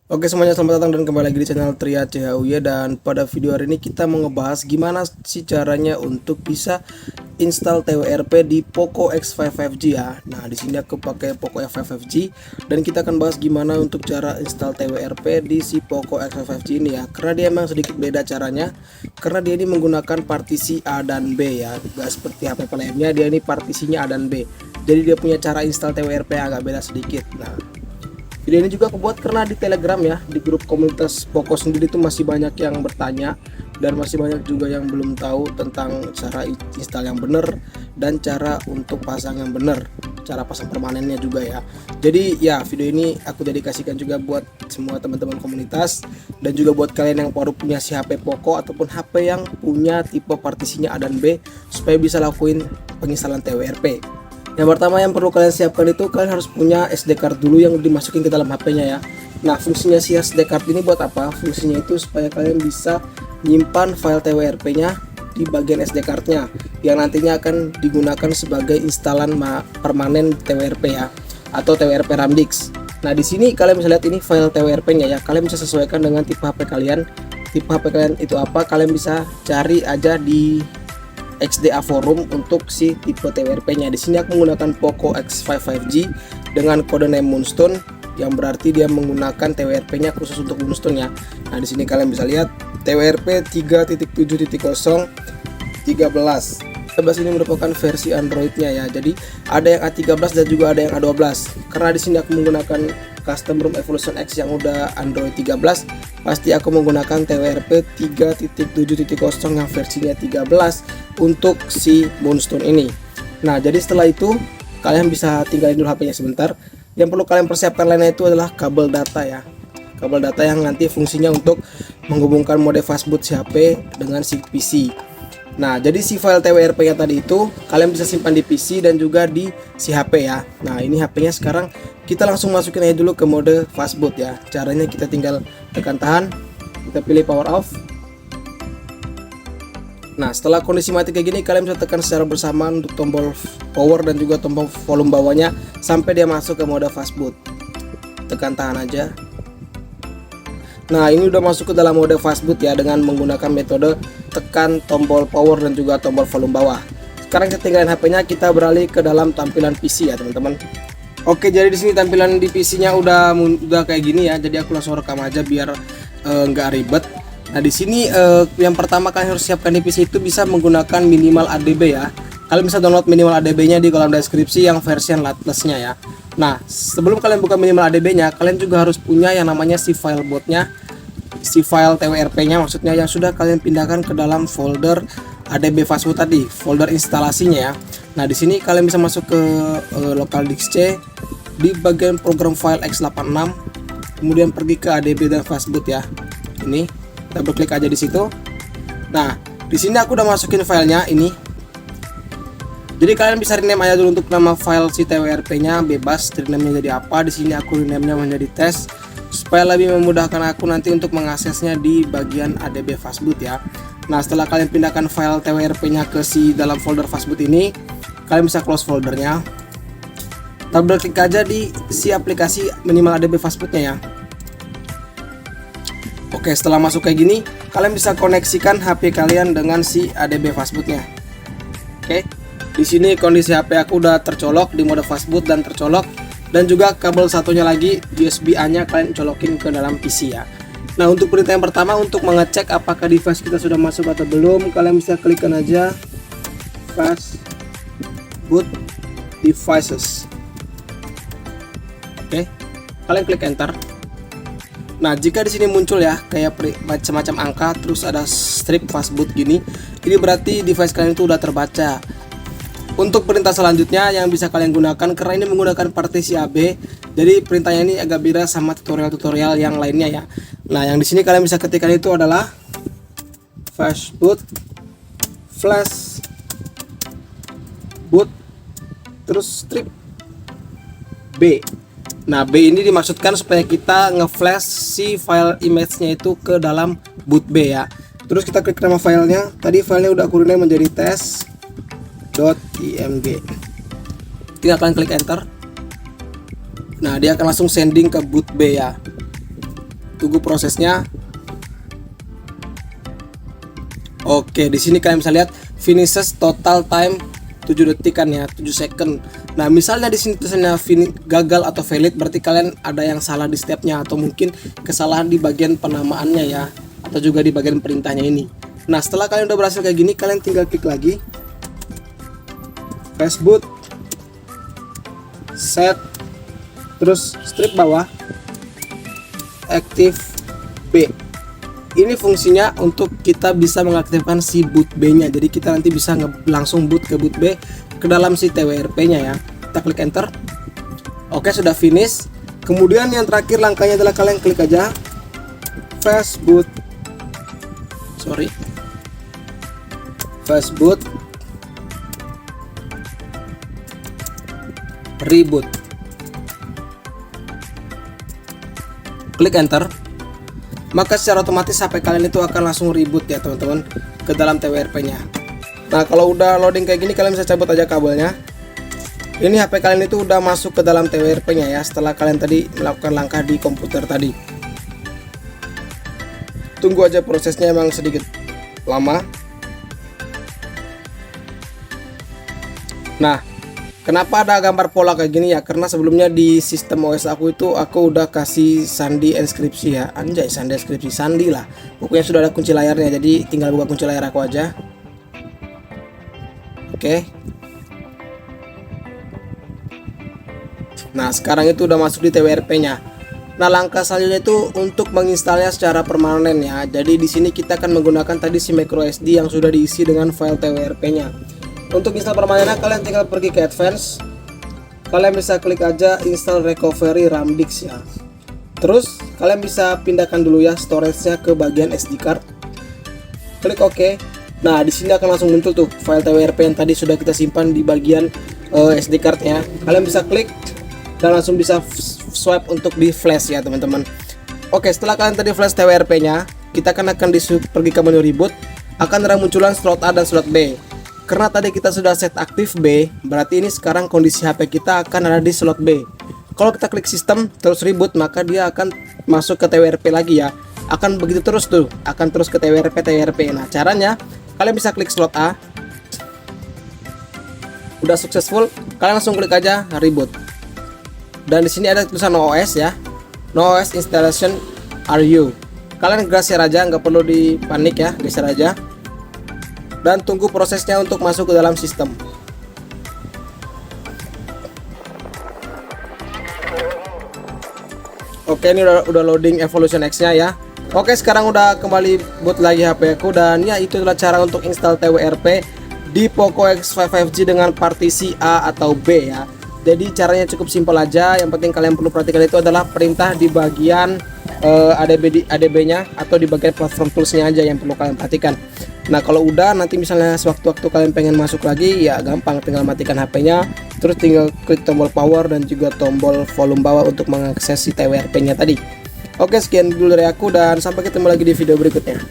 Oke semuanya, selamat datang dan kembali lagi di channel Tria CHUY. Dan pada video hari ini kita mau ngebahas gimana sih caranya untuk bisa install TWRP di Poco X5 5G ya. Nah di sini aku pakai Poco X5 5G dan kita akan bahas gimana untuk cara install TWRP di si Poco X5 5G ini ya. Karena dia memang sedikit beda caranya, karena dia ini menggunakan partisi A dan B ya. Gak seperti HP lainnya, dia ini partisinya A dan B. Jadi dia punya cara install TWRP yang agak beda sedikit. Nah video ini juga aku buat karena di Telegram ya, di grup komunitas Poco sendiri itu masih banyak yang bertanya dan masih banyak juga yang belum tahu tentang cara install yang benar dan cara untuk pasang yang benar, cara pasang permanennya juga ya. Jadi ya video ini aku dedikasikan juga buat semua teman-teman komunitas dan juga buat kalian yang baru punya si HP Poco ataupun HP yang punya tipe partisinya A dan B supaya bisa lakuin penginstalan TWRP. Yang pertama yang perlu kalian siapkan itu kalian harus punya SD card dulu yang dimasukin ke dalam HP-nya ya. Nah fungsinya si SD card ini buat apa? Fungsinya itu supaya kalian bisa nyimpan file TWRP-nya di bagian SD card-nya yang nantinya akan digunakan sebagai instalan permanen TWRP ya, atau TWRP RAM disk. Nah di sini kalian bisa lihat ini file TWRP-nya ya. Kalian bisa sesuaikan dengan tipe HP kalian. Tipe HP kalian itu apa? Kalian bisa cari aja di XDA forum untuk si tipe TWRP-nya. Di sini aku menggunakan Poco X5 5G dengan kode name Moonstone yang berarti dia menggunakan TWRP-nya khusus untuk Moonstone ya. Nah, di sini kalian bisa lihat TWRP 3.7.0 13. 13 ini merupakan versi Android-nya ya. Jadi ada yang A13 dan juga ada yang A12. Karena di sini aku menggunakan Custom ROM Evolution X yang udah Android 13, pasti aku menggunakan TWRP 3.7.0 yang versinya 13 untuk si Moonstone ini. Nah, jadi setelah itu kalian bisa tinggalin dulu HP-nya sebentar. Yang perlu kalian persiapkan lainnya itu adalah kabel data ya. Kabel data yang nanti fungsinya untuk menghubungkan mode fastboot si HP dengan si PC. Nah, jadi si file TWRP-nya tadi itu kalian bisa simpan di PC dan juga di si HP ya. Nah, ini HP-nya sekarang kita langsung masukin aja dulu ke mode fastboot ya. Caranya kita tinggal tekan tahan, kita pilih power off. Nah, setelah kondisi mati kayak gini, kalian bisa tekan secara bersamaan untuk tombol power dan juga tombol volume bawahnya sampai dia masuk ke mode fastboot. Tekan tahan aja. Nah, ini udah masuk ke dalam mode fastboot ya dengan menggunakan metode tekan tombol power dan juga tombol volume bawah. Sekarang kita tinggalin HP-nya, kita beralih ke dalam tampilan PC ya, teman-teman. Oke, jadi di sini tampilan di PC-nya udah kayak gini ya. Jadi aku langsung rekam aja biar nggak ribet. Nah, di sini yang pertama kalian harus siapkan di PC itu bisa menggunakan minimal ADB ya. Kalian bisa download minimal ADB-nya di kolom deskripsi yang versi lateless-nya ya. Nah, sebelum kalian buka minimal ADB-nya, kalian juga harus punya yang namanya si file bootnya, si file TWRP-nya maksudnya, yang sudah kalian pindahkan ke dalam folder ADB fastboot tadi, folder instalasinya ya. Nah, di sini kalian bisa masuk ke local disk C di bagian program file x86, kemudian pergi ke ADB dan fastboot ya. Ini kita berklik aja di situ. Nah, di sini aku udah masukin filenya ini. Jadi kalian bisa rename aja dulu untuk nama file si TWRP-nya, bebas rename-nya jadi apa. Di sini aku rename-nya menjadi test supaya lebih memudahkan aku nanti untuk mengaksesnya di bagian ADB fastboot ya. Nah, setelah kalian pindahkan file TWRP-nya ke si dalam folder fastboot ini, kalian bisa close foldernya. Double klik aja di si aplikasi minimal ADB fastbootnya ya. Oke, setelah masuk kayak gini, kalian bisa koneksikan HP kalian dengan si ADB fastbootnya. Oke. Di sini kondisi HP aku udah tercolok di mode fastboot dan tercolok, dan juga kabel satunya lagi USB-A-nya kalian colokin ke dalam PC ya. Nah, untuk perintah yang pertama untuk mengecek apakah device kita sudah masuk atau belum, kalian bisa klikkan aja fastboot devices. Oke, kalian klik enter. Nah, jika di sini muncul ya kayak macam-macam angka terus ada strip fastboot gini, ini berarti device kalian itu udah terbaca. Untuk perintah selanjutnya yang bisa kalian gunakan, karena ini menggunakan partisi AB, jadi perintahnya ini agak beda sama tutorial-tutorial yang lainnya ya. Nah, yang di sini kalian bisa ketikkan itu adalah fastboot flash boot terus strip B. Nah, B ini dimaksudkan supaya kita ngeflash si file image-nya itu ke dalam boot B ya. Terus kita klik nama filenya. Tadi filenya udah aku rename menjadi test.img. Tinggal kalian klik enter. Nah, dia akan langsung sending ke boot B ya. Tunggu prosesnya. Oke, di sini kalian bisa lihat finishes total time 7 detik kan ya, 7 second. Nah, misalnya di sini tulisannya gagal atau valid, berarti kalian ada yang salah di stepnya atau mungkin kesalahan di bagian penamaannya ya, atau juga di bagian perintahnya ini. Nah, setelah kalian udah berhasil kayak gini, kalian tinggal klik lagi fastboot, set, terus strip bawah, active B. Ini fungsinya untuk kita bisa mengaktifkan si boot B nya, jadi kita nanti bisa langsung boot ke boot B ke dalam si TWRP nya ya. Kita klik enter. Oke, sudah finish. Kemudian yang terakhir langkahnya adalah kalian klik aja fastboot, fastboot reboot, klik enter. Maka secara otomatis HP kalian itu akan langsung reboot ya teman-teman ke dalam TWRP nya. Nah, kalau udah loading kayak gini, kalian bisa cabut aja kabelnya. Ini HP kalian itu udah masuk ke dalam TWRP nya ya, setelah kalian tadi melakukan langkah di komputer tadi. Tunggu aja, prosesnya emang sedikit lama. Nah, kenapa ada gambar pola kayak gini ya? Karena sebelumnya di sistem OS aku itu aku udah kasih sandi inskripsi ya. Anjay, sandi inskripsi, sandi lah. Pokoknya sudah ada kunci layarnya, jadi tinggal buka kunci layar aku aja. Oke. Nah, sekarang itu udah masuk di TWRP-nya. Nah, langkah selanjutnya itu untuk menginstalnya secara permanen ya. Jadi di sini kita akan menggunakan tadi si microSD yang sudah diisi dengan file TWRP-nya. Untuk install permanennya, kalian tinggal pergi ke advance. Kalian bisa klik aja install recovery Ramdix ya. Terus kalian bisa pindahkan dulu ya storage-nya ke bagian SD card. Klik OK. Nah, di sini akan langsung muncul tuh file TWRP yang tadi sudah kita simpan di bagian SD card-nya. Kalian bisa klik dan langsung bisa swipe untuk di flash ya teman-teman. Oke, setelah kalian tadi flash TWRP-nya, kita akan pergi ke menu reboot. Akan ada munculan slot A dan slot B. Karena tadi kita sudah set aktif B, berarti ini sekarang kondisi HP kita akan ada di slot B. Kalau kita klik sistem terus reboot, maka dia akan masuk ke TWRP lagi ya. Akan begitu terus tuh, akan terus ke TWRP. Nah, caranya kalian bisa klik slot A. Udah successful, kalian langsung klik aja reboot. Dan di sini ada tulisan no OS ya. No OS installation are you. Kalian geser aja, nggak perlu dipanik ya, geser aja. Dan tunggu prosesnya untuk masuk ke dalam sistem. Oke, ini udah loading Evolution X nya ya. Oke, sekarang udah kembali boot lagi HP aku, dan ya itu adalah cara untuk install TWRP di Poco X5 5G dengan partisi A atau B ya. Jadi caranya cukup simpel aja. Yang penting kalian perlu perhatikan itu adalah perintah di bagian ADB-nya atau di bagian platform tools-nya aja yang perlu kalian perhatikan. Nah, kalau udah nanti misalnya sewaktu-waktu kalian pengen masuk lagi ya gampang, tinggal matikan HP-nya, terus tinggal klik tombol power dan juga tombol volume bawah untuk mengakses si TWRP-nya tadi. Oke, sekian dulu dari aku dan sampai ketemu lagi di video berikutnya.